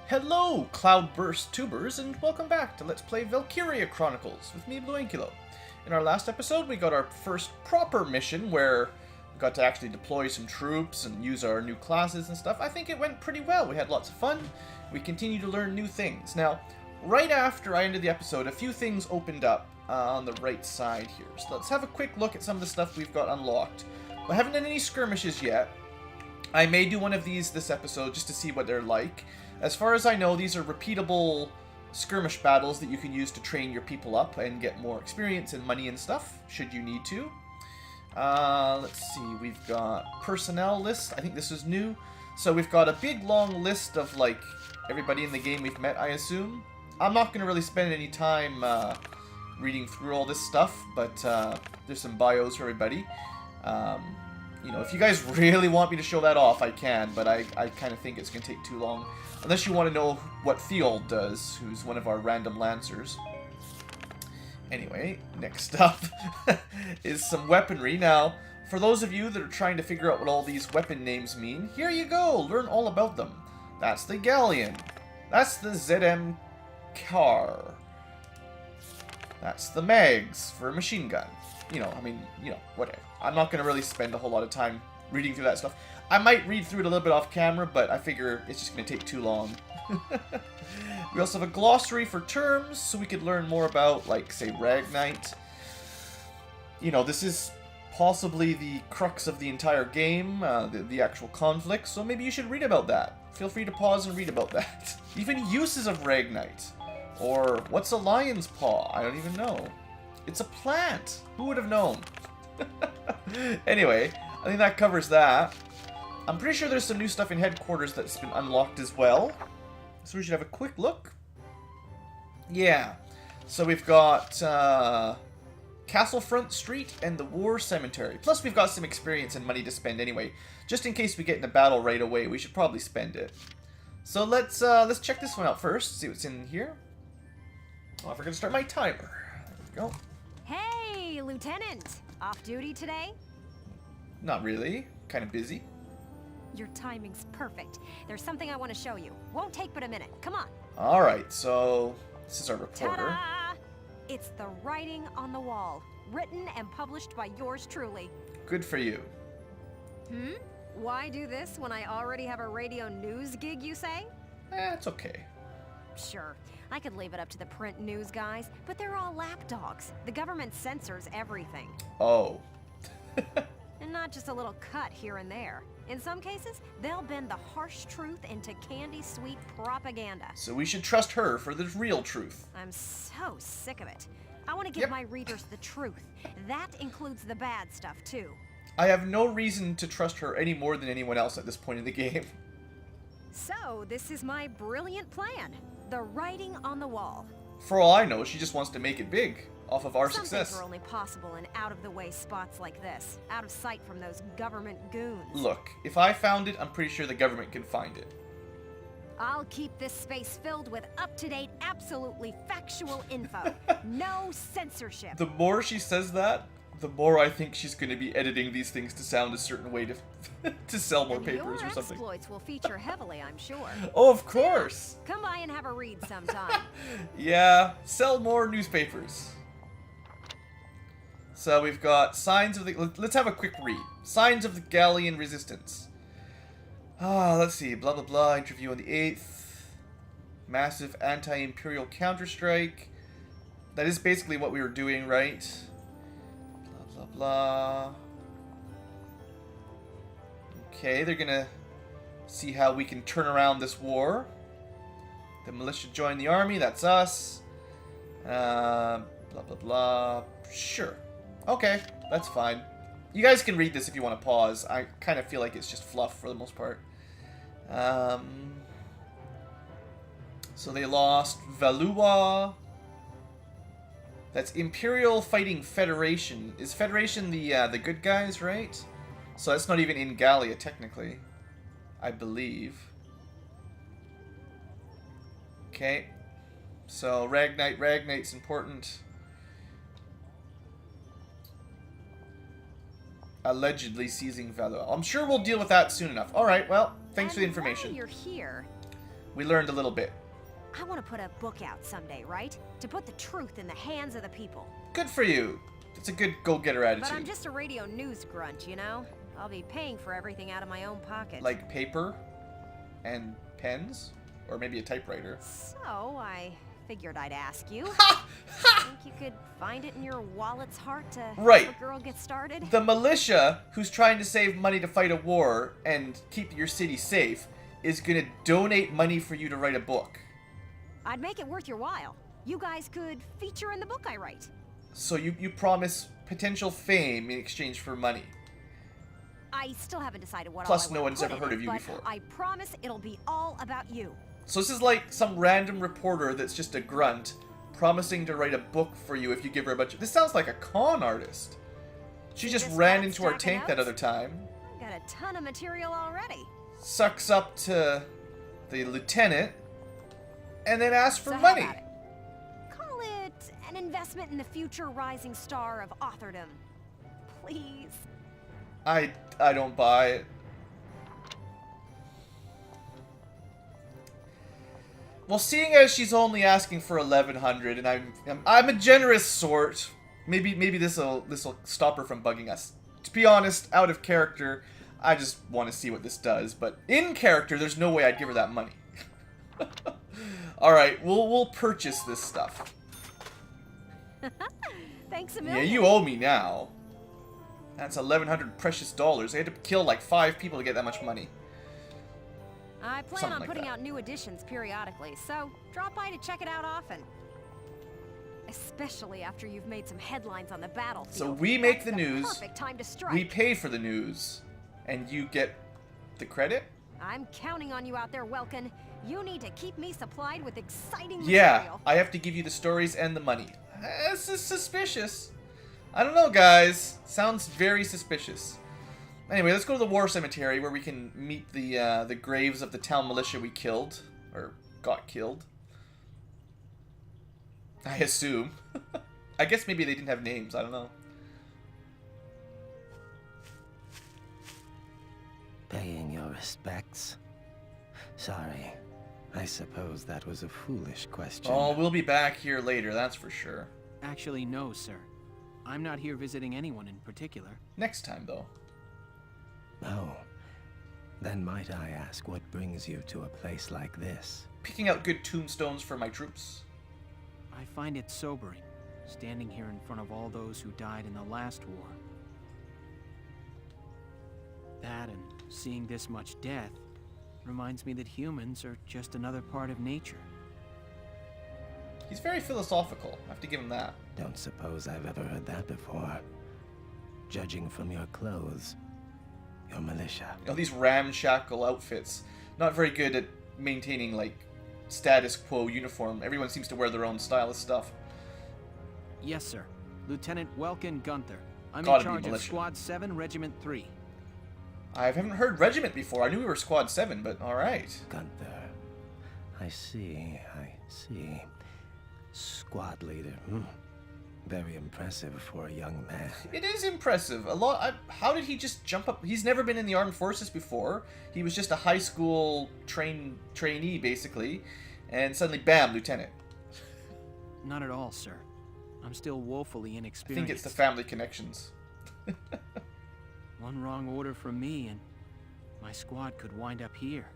Hello, Cloudburst tubers, and welcome back to Let's Play Valkyria Chronicles with me, Blue Ankylo. In our last episode, we got our first proper mission where we got to actually deploy some troops and use our new classes and stuff. I think it went pretty well. We had lots of fun. We continue to learn new things. Now, right after I ended the episode, a few things opened up on the right side here. So let's have a quick look at some of the stuff we've got unlocked. I haven't done any skirmishes yet. I may do one of these this episode just to see what they're like. As far as I know, these are repeatable skirmish battles that you can use to train your people up and get more experience and money and stuff, should you need to. Let's see, we've got personnel list. I think this is new. So we've got a big long list of, like, everybody in the game we've met, I assume. I'm not going to really spend any time reading through all this stuff, but there's some bios for everybody. You know, if you guys really want me to show that off, I can, but I kind of think it's going to take too long. Unless you want to know what Theold does, who's one of our random lancers. Anyway, next up is some weaponry. Now, for those of you that are trying to figure out what all these weapon names mean, here you go, learn all about them. That's the Galleon. That's the ZM Car. That's the Mags for a machine gun. You know, I mean, you know, whatever. I'm not going to really spend a whole lot of time reading through that stuff. I might read through it a little bit off camera, but I figure it's just going to take too long. We also have a glossary for terms, so we could learn more about, like, say, Ragnite. You know, this is possibly the crux of the entire game, the actual conflict, so maybe you should read about that. Feel free to pause and read about that. Even uses of Ragnite. Or, what's a lion's paw? I don't even know. It's a plant! Who would have known? Anyway, I think that covers that. I'm pretty sure there's some new stuff in headquarters that's been unlocked as well. So we should have a quick look. Yeah. So we've got Castlefront Street and the War Cemetery. Plus we've got some experience and money to spend anyway. Just in case we get in a battle right away, we should probably spend it. So let's check this one out first. See what's in here. Oh, I forgot to start my timer. There we go. Hey, Lieutenant! Off duty today? Not really. Kind of busy. Your timing's perfect. There's something I want to show you. Won't take but a minute. Come on. Alright, so this is our reporter. Ta-da! It's the writing on the wall. Written and published by yours truly. Good for you. Why do this when I already have a radio news gig, you say? It's okay. Sure, I could leave it up to the print news guys, but they're all lapdogs. The government censors everything. Oh. And not just a little cut here and there. In some cases, they'll bend the harsh truth into candy-sweet propaganda. So we should trust her for the real truth. I'm so sick of it. I want to give my readers the truth. That includes the bad stuff, too. I have no reason to trust her any more than anyone else at this point in the game. So, this is my brilliant plan. The writing on the wall. For all I know, she just wants to make it big, off of our Some success. things are only possible in out-of-the-way spots like this. Out of sight from those government goons. Look, if I found it, I'm pretty sure the government can find it. I'll keep this space filled with up-to-date, absolutely factual info. No censorship. The more she says that, the more I think she's going to be editing these things to sound a certain way to to sell more papers or something. Your exploits will feature heavily, I'm sure. Oh, of course! Come by and have a read sometime. Yeah, sell more newspapers. So we've got signs of the... Let's have a quick read. Signs of the Galleon resistance. Let's see. Blah, blah, blah. Interview on the 8th. Massive anti-imperial counterstrike. That is basically what we were doing, right? Blah, blah, blah. Okay, they're gonna see how we can turn around this war. The militia join the army. That's us. Blah, blah, blah. Sure. Okay, that's fine. You guys can read this if you want to pause. I kind of feel like it's just fluff for the most part. So they lost Valua. That's Imperial Fighting Federation. Is Federation the good guys, right? So that's not even in Gallia, technically. I believe. Okay. So Ragnite. Ragnite's important. Allegedly seizing Valor. I'm sure we'll deal with that soon enough. Alright, well, thanks for the information. While you're here, We learned a little bit. I want to put a book out someday, right? To put the truth in the hands of the people. Good for you. It's a good go-getter attitude. But I'm just a radio news grunt, you know? I'll be paying for everything out of my own pocket. Like paper and pens? Or maybe a typewriter. So, I figured I'd ask you. Think you could find it in your wallet's heart to Right. help a girl get started? The militia, who's trying to save money to fight a war and keep your city safe, is gonna donate money for you to write a book. I'd make it worth your while. You guys could feature in the book I write. So you promise potential fame in exchange for money. I still haven't decided what Plus, all I no wanna one's put ever in heard it, of you but before. I promise it'll be all about you. So this is like some random reporter that's just a grunt promising to write a book for you if you give her a bunch of... This sounds like a con artist. She You just just ran got into our stack of tank that notes? other time. I've got a ton of material already. Sucks up to the lieutenant and then asks for So how money. about it? Call it an investment in the future rising star of authordom. Please. I don't buy it. Well, seeing as she's only asking for 1,100, and I'm a generous sort. Maybe this'll stop her from bugging us. To be honest, out of character, I just want to see what this does. But in character, there's no way I'd give her that money. All right, we'll purchase this stuff. Thanks a Yeah, million. you owe me now. That's 1,100 precious dollars. I had to kill like 5 people to get that much money. I plan Something on like putting that. out new editions periodically, so drop by to check it out often. Especially after you've made some headlines on the battlefield. So we make That's the news. Perfect time to strike. We pay for the news, and you get the credit? I'm counting on you out there, Welkin. You need to keep me supplied with exciting Yeah, material. I have to give you the stories and the money. This is suspicious. I don't know, guys. Sounds very suspicious. Anyway, let's go to the war cemetery where we can meet the graves of the town militia we killed. Or got killed. I assume. I guess maybe they didn't have names. I don't know. Paying your respects? Sorry. I suppose that was a foolish question. Oh, we'll be back here later, that's for sure. Actually, no, sir. I'm not here visiting anyone in particular. Next time, though. Oh. Then might I ask what brings you to a place like this? Picking out good tombstones for my troops. I find it sobering, standing here in front of all those who died in the last war. That and seeing this much death reminds me that humans are just another part of nature. He's very philosophical. I have to give him that. Don't suppose I've ever heard that before. Judging from your clothes, your militia. You know, these ramshackle outfits. Not very good at maintaining, like, status quo uniform. Everyone seems to wear their own style of stuff. Yes, sir. Lieutenant Welkin Gunther. I'm Gotta in be charge of militia. Squad 7, Regiment 3. I haven't heard regiment before. I knew we were Squad 7, but alright. Gunther. I see. Squad leader. Very impressive for a young man. It is impressive. How did he just jump up? He's never been in the armed forces before. He was just a high school trainee, basically. And suddenly, bam, lieutenant. Not at all, sir. I'm still woefully I inexperienced. think it's the family connections. One wrong order from me and my squad could wind up here.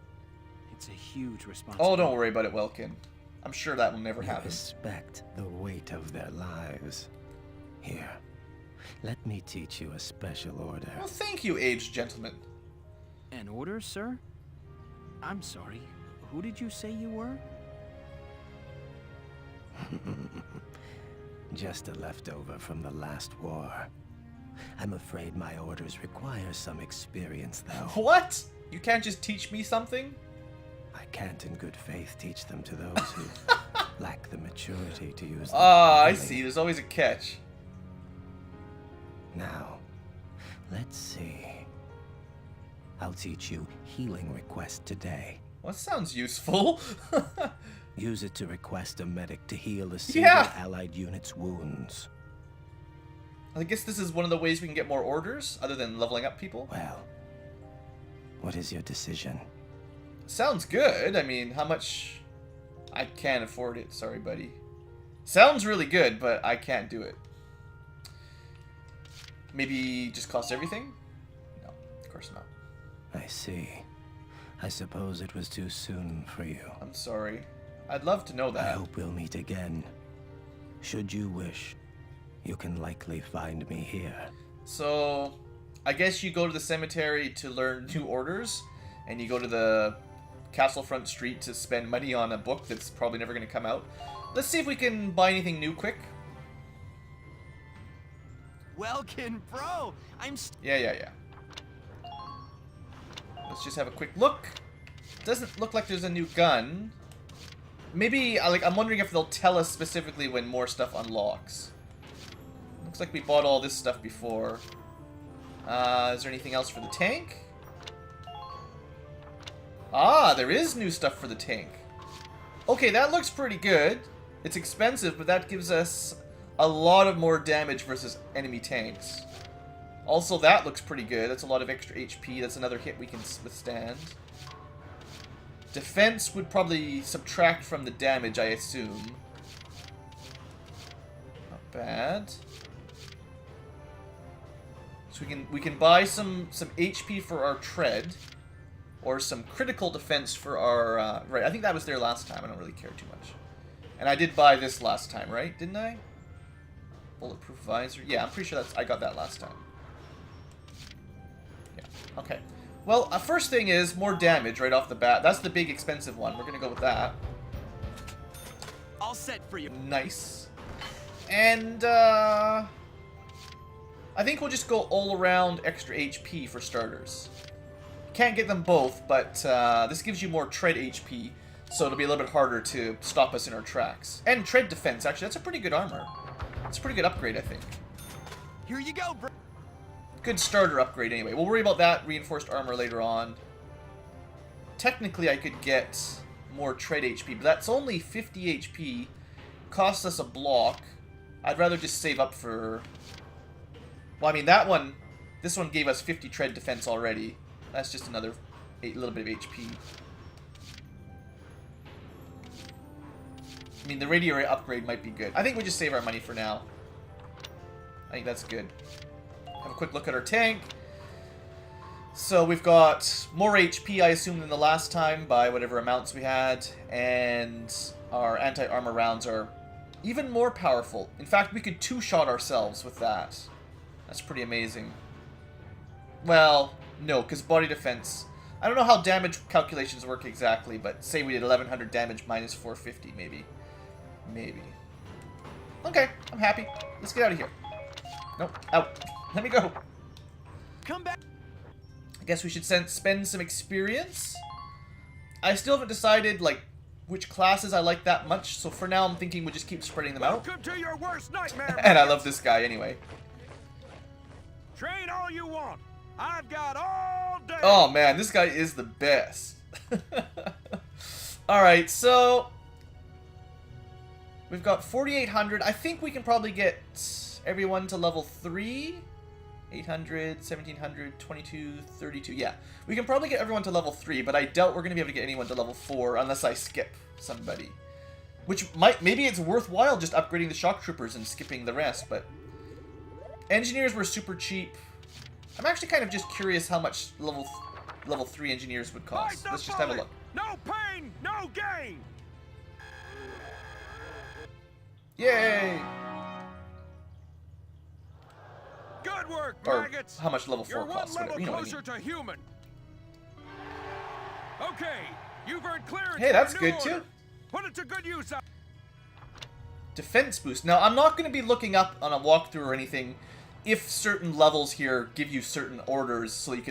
It's a huge responsibility. Oh, don't worry about it, Welkin. I'm sure that will never You happen. respect the weight of their lives. Here, let me teach you a special order. Well, thank you, aged gentleman. An order, sir? I'm sorry. Who did you say you were? Just a leftover from the last war. I'm afraid my orders require some experience, though. What? You can't just teach me something? I can't in good faith teach them to those who lack the maturity to use them. Ah, I properly. see. There's always a catch. Now, let's see. I'll teach you healing request today. Well, that sounds useful. Use it to request a medic to heal a single Yeah. allied unit's wounds. I guess this is one of the ways we can get more orders, other than leveling up people. Well, what is your decision? Sounds good. I mean, how much... I can't afford it. Sorry, buddy. Sounds really good, but I can't do it. Maybe just cost everything? No, of course not. I see. I suppose it was too soon for you. I'm sorry. I'd love to know I that. hope we'll meet again. Should you wish, you can likely find me here. So, I guess you go to the cemetery to learn new orders, and you go to the Castlefront Street to spend money on a book that's probably never going to come out. Let's see if we can buy anything new quick. Welkin, bro! Yeah. Let's just have a quick look. Doesn't look like there's a new gun. Maybe, I'm wondering if they'll tell us specifically when more stuff unlocks. Looks like we bought all this stuff before. Is there anything else for the tank? Ah, there is new stuff for the tank. Okay, that looks pretty good. It's expensive, but that gives us a lot of more damage versus enemy tanks. Also, that looks pretty good. That's a lot of extra HP. That's another hit we can withstand. Defense would probably subtract from the damage, I assume. Not bad. So we can buy some HP for our tread, or some critical defense for our right. I think that was there last time. I don't really care too much. And I did buy this last time, right? Didn't I? Bulletproof visor. Yeah, I'm pretty sure I got that last time. Yeah. Okay. Well, first thing is more damage right off the bat. That's the big expensive one. We're gonna go with that. All set for you. Nice. And I think we'll just go all around extra HP for starters. Can't get them both, but this gives you more tread HP, so it'll be a little bit harder to stop us in our tracks. And tread defense, actually, that's a pretty good armor. It's a pretty good upgrade, I think. Here you go, bro. Good starter upgrade anyway. We'll worry about that reinforced armor later on. Technically, I could get more tread HP, but that's only 50 HP. Costs us a block. I'd rather just save up for... Well, I mean, this one gave us 50 tread defense already. That's just another little bit of HP. I mean, the radio upgrade might be good. I think we just save our money for now. I think that's good. Have a quick look at our tank. So we've got more HP, I assume, than the last time by whatever amounts we had. And our anti-armor rounds are even more powerful. In fact, we could two-shot ourselves with that. That's pretty amazing. Well, no, because body defense... I don't know how damage calculations work exactly, but say we did 1100 damage minus 450, maybe. Maybe. Okay, I'm happy. Let's get out of here. Nope, out. Let me go. Come back. I guess we should spend some experience. I still haven't decided, which classes I like that much, so for now I'm thinking we'll just keep spreading them out. Welcome to your worst nightmare. And I love this guy anyway. Train all you want. I've got all day. Oh man, this guy is the best. Alright, so we've got 4,800. I think we can probably get everyone to level 3. 800, 1,700, 22, 32. Yeah, we can probably get everyone to level 3, but I doubt we're going to be able to get anyone to level 4 unless I skip somebody. Which maybe it's worthwhile just upgrading the shock troopers and skipping the rest, but engineers were super cheap. I'm actually kind of just curious how much level 3 engineers would cost. Let's just have a look. No pain, no gain. Yay! Good work, Or maggots. how much level 4 You're one costs. level Whatever, you know what I closer mean. to human. Okay, you've earned clearance. Hey, for that's a new good order. too. Put it to good use. Defense boost. Now, I'm not going to be looking up on a walkthrough or anything if certain levels here give you certain orders, so you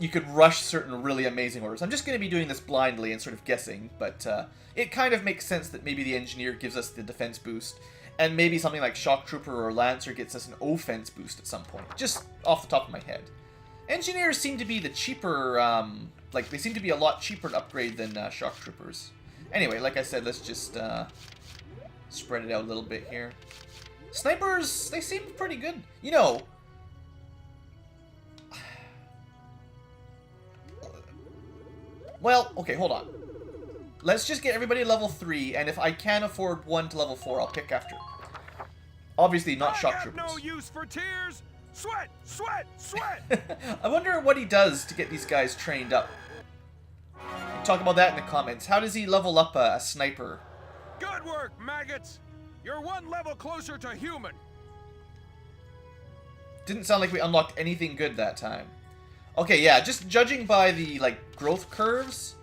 could rush certain really amazing orders. I'm just going to be doing this blindly and sort of guessing, but it kind of makes sense that maybe the engineer gives us the defense boost, and maybe something like shock trooper or lancer gets us an offense boost at some point, just off the top of my head. Engineers seem to be the cheaper, they seem to be a lot cheaper to upgrade than shock troopers. Anyway, like I said, let's just spread it out a little bit here. Snipers, they seem pretty good. You know, Well, okay, hold on. Let's just get everybody to level 3, and if I can afford one to level 4, I'll pick after. Obviously, not shock I have troopers. no use for tears. Sweat, sweat, sweat. I wonder what he does to get these guys trained up. Talk about that in the comments. How does he level up a sniper? Good work, maggots. You're one level closer to human. Didn't sound like we unlocked anything good that time. Okay, yeah, just judging by the, like, growth curves,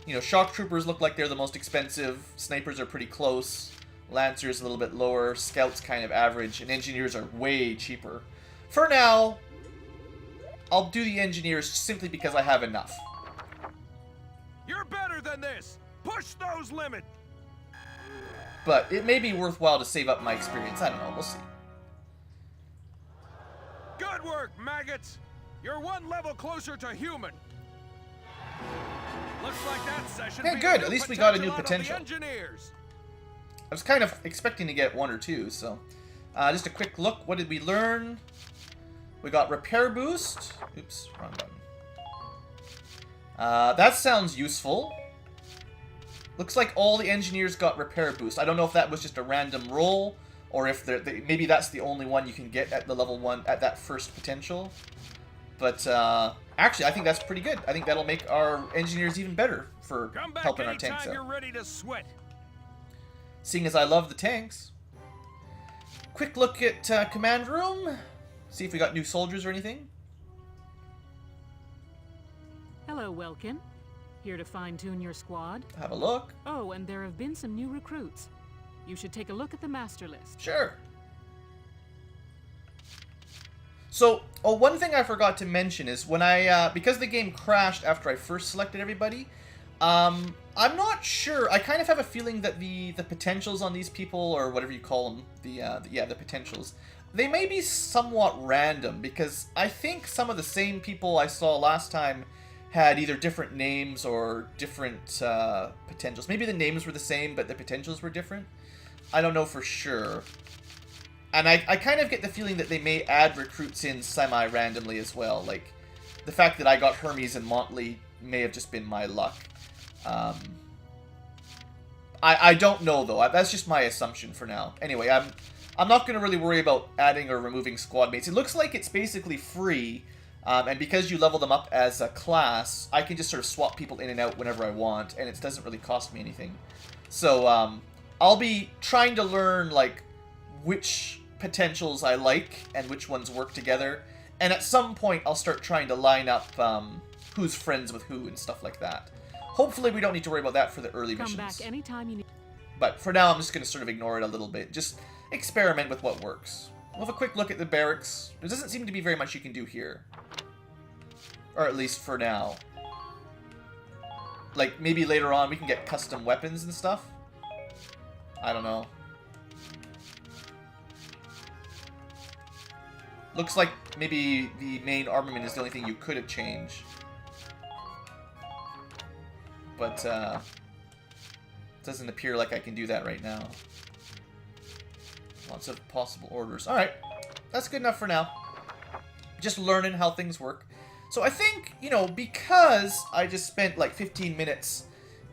you know, shock troopers look like they're the most expensive, snipers are pretty close, lancers a little bit lower, scouts kind of average, and engineers are way cheaper. For now, I'll do the engineers simply because I have enough. You're better than this. Push those limits. But it may be worthwhile to save up my experience. I don't know, we'll see. Good work, maggots. You're one level closer to human. Looks like that session. Yeah, beat good. a At new least we got a new out of the potential. engineers. I was kind of expecting to get 1 or 2, so... just a quick look. What did we learn? We got repair boost. Oops, wrong button. That sounds useful. Looks like all the engineers got repair boost. I don't know if that was just a random roll, or if maybe that's the only one you can get at the level 1 at that first potential. But actually, I think that's pretty good. I think that'll make our engineers even better for Come back helping our tanks anytime out. you're ready to sweat. Seeing as I love the tanks. Quick look at command room. See if we got new soldiers or anything. Hello, Welkin. Here to fine-tune your squad? Have a look. Oh, and there have been some new recruits. You should take a look at the master list. Sure. So, one thing I forgot to mention is when I, because the game crashed after I first selected everybody, I'm not sure. I kind of have a feeling that the potentials on these people, or whatever you call them, the potentials, they may be somewhat random, because I think some of the same people I saw last time had either different names or different potentials. Maybe the names were the same, but the potentials were different. I don't know for sure. And I kind of get the feeling that they may add recruits in semi-randomly as well. Like, the fact that I got Hermes and Montley may have just been my luck. I don't know, though. That's just my assumption for now. Anyway, I'm not going to really worry about adding or removing squad mates. It looks like it's basically free, and because you level them up as a class, I can just sort of swap people in and out whenever I want, and it doesn't really cost me anything. So, I'll be trying to learn, like, which potentials I like and which ones work together, and at some point I'll start trying to line up who's friends with who and stuff like that. Hopefully we don't need to worry about that for the early missions. Come back anytime you need. But for now I'm just going to sort of ignore it a little bit. Just experiment with what works. We'll have a quick look at the barracks. There doesn't seem to be very much you can do here. Or at least for now. Like, maybe later on we can get custom weapons and stuff. I don't know. Looks like maybe the main armament is the only thing you could have changed. But, doesn't appear like I can do that right now. Lots of possible orders. Alright, that's good enough for now. Just learning how things work. So I think, you know, because I just spent like 15 minutes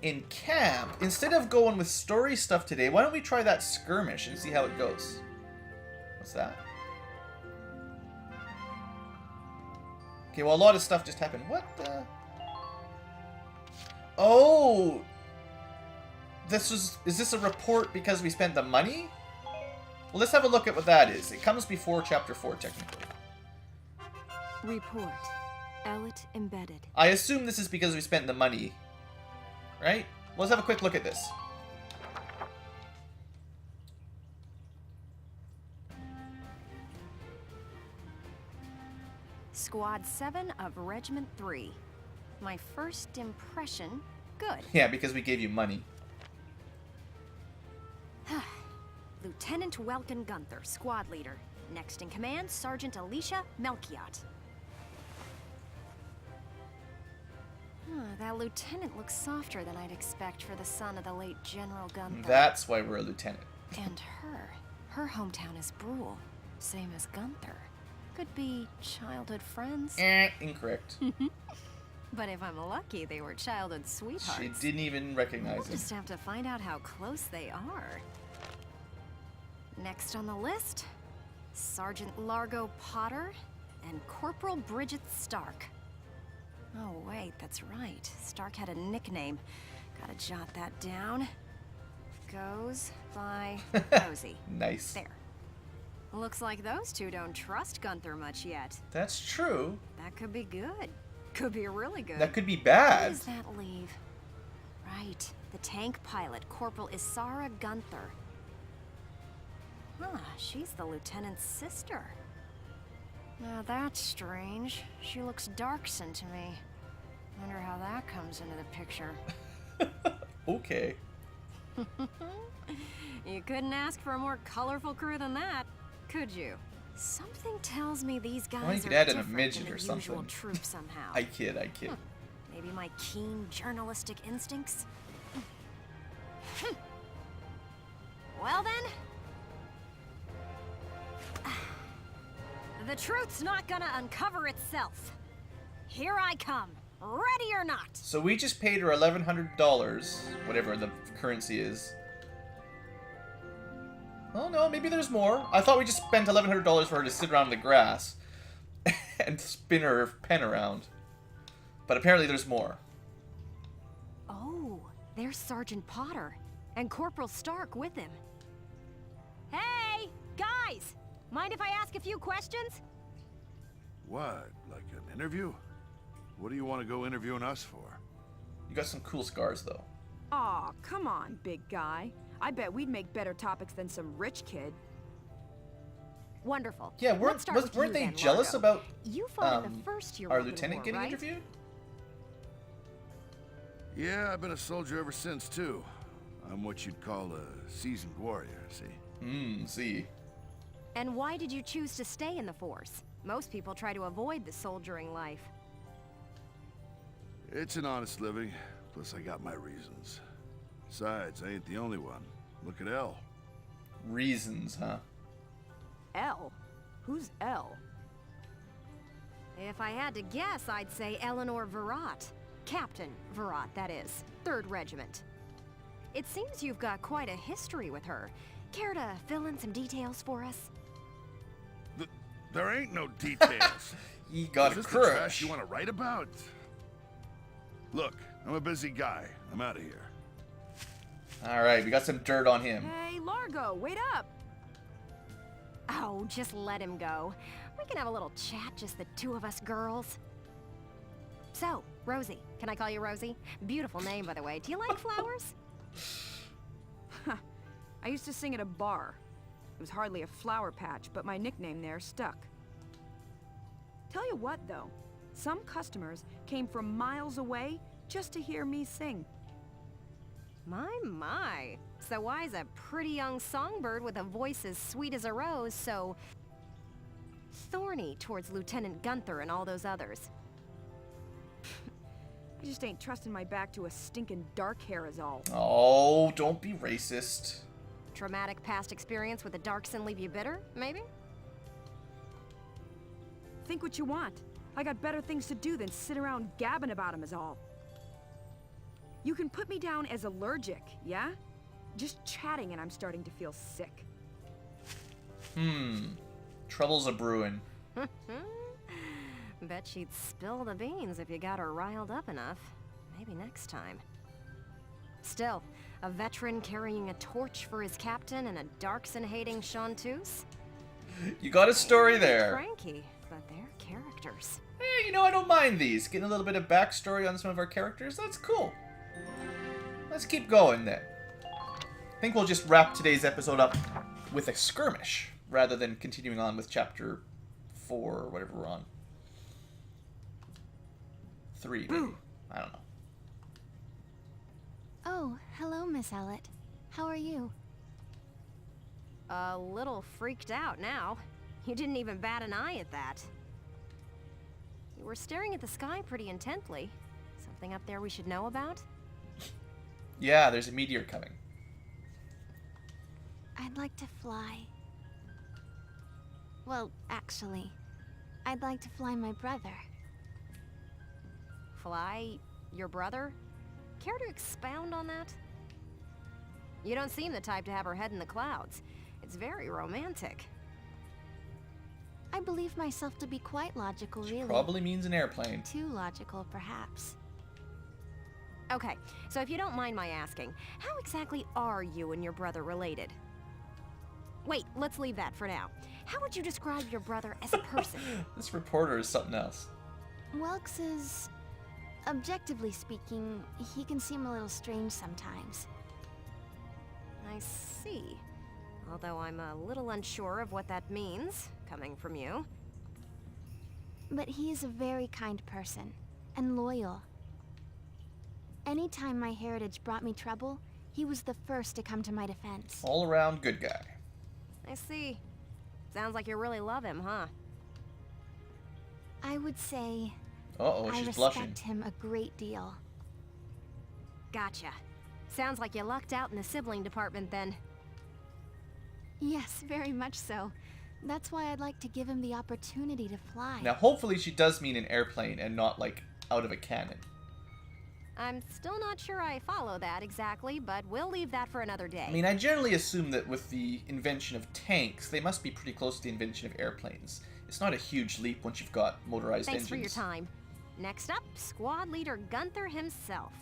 in camp, instead of going with story stuff today, why don't we try that skirmish and see how it goes? What's that? Okay, well, a lot of stuff just happened. What the? Oh! Is this a report because we spent the money? Well, let's have a look at what that is. It comes before Chapter 4, technically. Report. Ellet embedded. I assume this is because we spent the money. Right? Let's have a quick look at this. Squad 7 of Regiment 3. My first impression, good. Yeah, because we gave you money. Lieutenant Welkin Gunther, squad leader. Next in command, Sergeant Alicia Melchiot. That lieutenant looks softer than I'd expect for the son of the late General Gunther. That's why we're a lieutenant. And her hometown is Brule, same as Gunther. Could be childhood friends. Incorrect. But if I'm lucky, they were childhood sweethearts. She didn't even recognize We'll him. just have to find out how close they are. Next on the list, Sergeant Largo Potter and Corporal Bridget Stark. Oh wait, that's right. Stark had a nickname. Gotta jot that down. Goes by Rosie. Nice. There. Looks like those two don't trust Gunther much yet. That's true. That could be good. Could be really good. That could be Where bad. does that leave? Right. The tank pilot, Corporal Isara Gunther. Huh, she's the lieutenant's sister. Now that's strange. She looks Darkson to me. Wonder how that comes into the picture. Okay. You couldn't ask for a more colorful crew than that, could you? Something tells me these guys Well, you are could add in a different midget than or the usual something. troop somehow. I kid. Maybe my keen journalistic instincts? Well then... The truth's not gonna uncover itself. Here I come, ready or not. So we just paid her $1,100, whatever the currency is. Oh no, maybe there's more. I thought we just spent $1,100 for her to sit around in the grass and spin her pen around. But apparently there's more. Oh, there's Sergeant Potter and Corporal Stark with him. Hey, guys! Mind if I ask a few questions? What? Like an interview? What do you want to go interviewing us for? You got some cool scars though. Aw, come on, big guy. I bet we'd make better topics than some rich kid. Wonderful. Yeah, Let's start with weren't you they then, jealous Largo. about You fought in the first our European lieutenant war, getting right? interviewed? Yeah, I've been a soldier ever since, too. I'm what you'd call a seasoned warrior, see? See. And why did you choose to stay in the force? Most people try to avoid the soldiering life. It's an honest living, plus I got my reasons. Besides, I ain't the only one. Look at Elle. Reasons, huh? Elle? Who's Elle? If I had to guess, I'd say Eleanor Virat. Captain Virat, that is. 3rd Regiment. It seems you've got quite a history with her. Care to fill in some details for us? There ain't no details. He got Is a this the trash crush. you want to write about? Look, I'm a busy guy. I'm out of here. Alright, we got some dirt on him. Hey, Largo, wait up! Oh, just let him go. We can have a little chat, just the two of us girls. So, Rosie. Can I call you Rosie? Beautiful name, by the way. Do you like flowers? I used to sing at a bar. It was hardly a flower patch, but my nickname there stuck. Tell you what, though. Some customers came from miles away just to hear me sing. My. So why is a pretty young songbird with a voice as sweet as a rose so thorny towards Lieutenant Gunther and all those others? I just ain't trusting my back to a stinking dark hair is all. Oh, don't be racist. Traumatic past experience with a Darkson leave you bitter, maybe? Think what you want. I got better things to do than sit around gabbing about him is all. You can put me down as allergic, yeah? Just chatting and I'm starting to feel sick. Trouble's a brewing. Bet she'd spill the beans if you got her riled up enough. Maybe next time. Still, a veteran carrying a torch for his captain and a Darkson-hating chanteuse? You got a story there. Cranky, but they're characters. Hey, you know, I don't mind these. Getting a little bit of backstory on some of our characters, that's cool. Let's keep going then. I think we'll just wrap today's episode up with a skirmish, rather than continuing on with chapter 4 or whatever we're on. 3, maybe. I don't know. Oh, hello, Miss Ellet. How are you? A little freaked out now. You didn't even bat an eye at that. You were staring at the sky pretty intently. Something up there we should know about? Yeah, there's a meteor coming. I'd like to fly. Well, actually, I'd like to fly my brother. fly your brother? Care to expound on that? You don't seem the type to have her head in the clouds. It's very romantic. I believe myself to be quite logical, really. Probably means an airplane. Too logical, perhaps. Okay, so if you don't mind my asking, how exactly are you and your brother related? Wait, let's leave that for now. How would you describe your brother as a person? This reporter is something else. Welks is... objectively speaking, he can seem a little strange sometimes. I see. Although I'm a little unsure of what that means, coming from you. But he is a very kind person, and loyal. Anytime my heritage brought me trouble, he was the first to come to my defense. All around good guy. I see. Sounds like you really love him, huh? I would say... Uh-oh, I she's respect blushing. him a great deal. Gotcha. Sounds like you lucked out in the sibling department then. Yes, very much so. That's why I'd like to give him the opportunity to fly. Now, hopefully she does mean an airplane and not, like, out of a cannon. I'm still not sure I follow that exactly, but we'll leave that for another day. I mean, I generally assume that with the invention of tanks, they must be pretty close to the invention of airplanes. It's not a huge leap once you've got motorized Thanks engines. for your time. Next up, Squad Leader Gunther himself.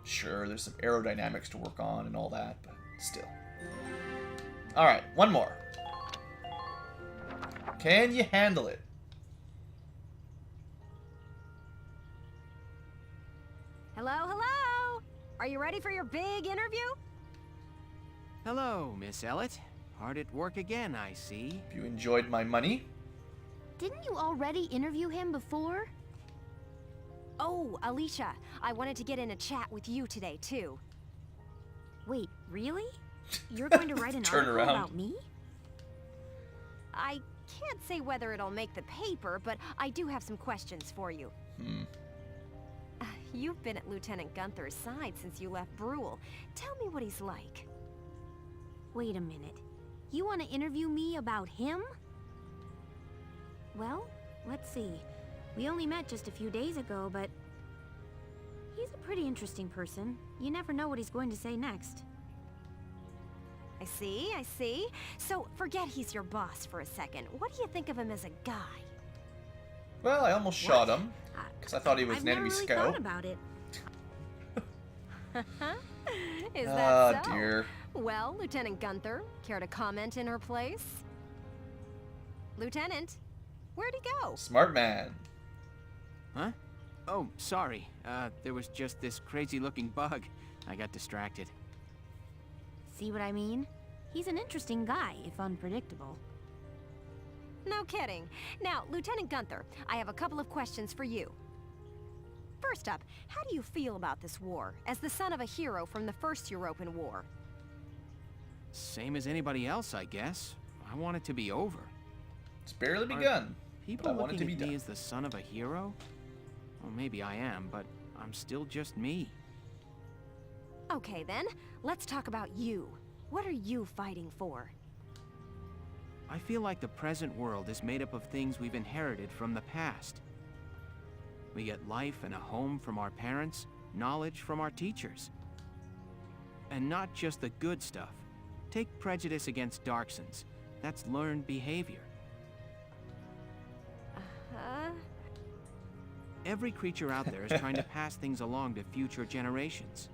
Sure, there's some aerodynamics to work on and all that, but still. Alright, one more. Can you handle it? Hello, hello! Are you ready for your big interview? Hello, Miss Ellet. Hard at work again, I see. If you enjoyed my money. Didn't you already interview him before? Oh, Alicia, I wanted to get in a chat with you today, too. Wait, really? You're going to write an Turn article around. about me? I can't say whether it'll make the paper, but I do have some questions for you. You've been at Lieutenant Gunther's side since you left Brule. Tell me what he's like. Wait a minute. You want to interview me about him? Well, let's see. We only met just a few days ago, but... he's a pretty interesting person. You never know what he's going to say next. I see, I see. So, forget he's your boss for a second. What do you think of him as a guy? Well, I almost shot him. Because I thought he was I've an enemy never really scout. thought about it. Is that so? Oh, dear. Well, Lieutenant Gunther, care to comment in her place? Lieutenant, where'd he go? Smart man. Huh? Oh, sorry. There was just this crazy-looking bug. I got distracted. See what I mean? He's an interesting guy, if unpredictable. No kidding. Now, Lieutenant Gunther, I have a couple of questions for you. First up, how do you feel about this war, as the son of a hero from the First European War? Same as anybody else, I guess. I want it to be over. It's barely Are begun. People I want it looking to at be me done. as the son of a hero? Well, maybe I am, but I'm still just me. Okay then, let's talk about you. What are you fighting for? I feel like the present world is made up of things we've inherited from the past. We get life and a home from our parents, knowledge from our teachers. And not just the good stuff. Take prejudice against Darksons. That's learned behavior. Every creature out there is trying to pass things along to future generations.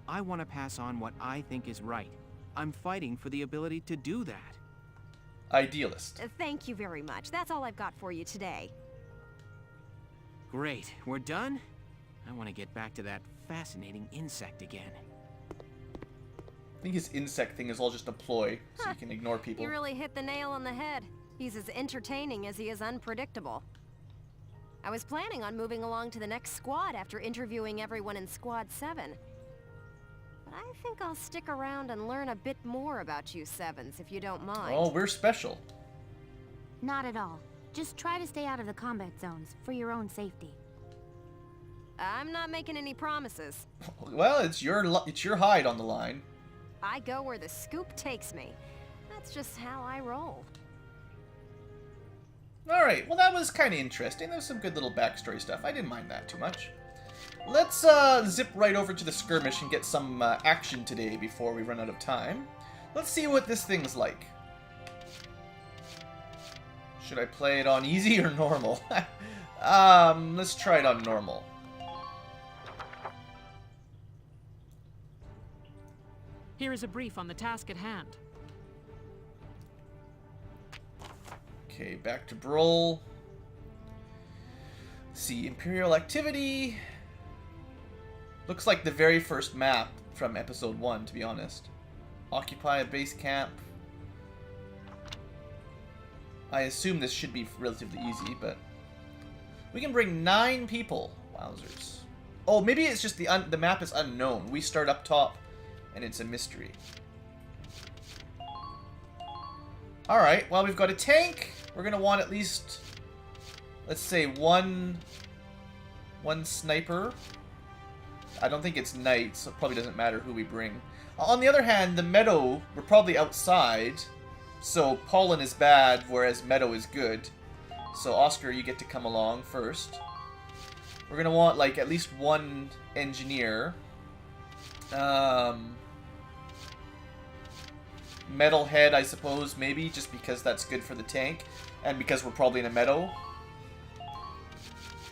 I want to pass on what I think is right. I'm fighting for the ability to do that. Idealist. Thank you very much. That's all I've got for you today. Great, we're done? I want to get back to that fascinating insect again. I think his insect thing is all just a ploy, so you can ignore people. You really hit the nail on the head. He's as entertaining as he is unpredictable. I was planning on moving along to the next squad after interviewing everyone in Squad 7. But I think I'll stick around and learn a bit more about you Sevens, if you don't mind. Oh, we're special. Not at all. Just try to stay out of the combat zones, for your own safety. I'm not making any promises. Well, it's your hide on the line. I go where the scoop takes me. That's just how I roll. Alright, well that was kind of interesting. There was some good little backstory stuff. I didn't mind that too much. Let's zip right over to the skirmish and get some action today before we run out of time. Let's see what this thing's like. Should I play it on easy or normal? Let's try it on normal. Here is a brief on the task at hand. Okay, back to Broll. Let's see, Imperial activity. Looks like the very first map from episode 1, to be honest. Occupy a base camp. I assume this should be relatively easy, but we can bring 9 people. Wowzers. Oh, maybe it's just the map is unknown. We start up top, and it's a mystery. Alright, well, we've got a tank. We're going to want at least, let's say, one sniper. I don't think it's knights, so it probably doesn't matter who we bring. On the other hand, the meadow, we're probably outside, so pollen is bad, whereas meadow is good. So Oscar, you get to come along first. We're gonna want, like, at least one engineer. Metalhead, I suppose, maybe, just because that's good for the tank, and because we're probably in a meadow.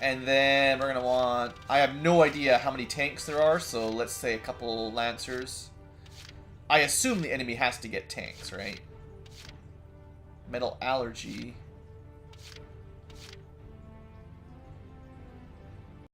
And then we're gonna want... I have no idea how many tanks there are, so let's say a couple lancers. I assume the enemy has to get tanks, right? Metal allergy.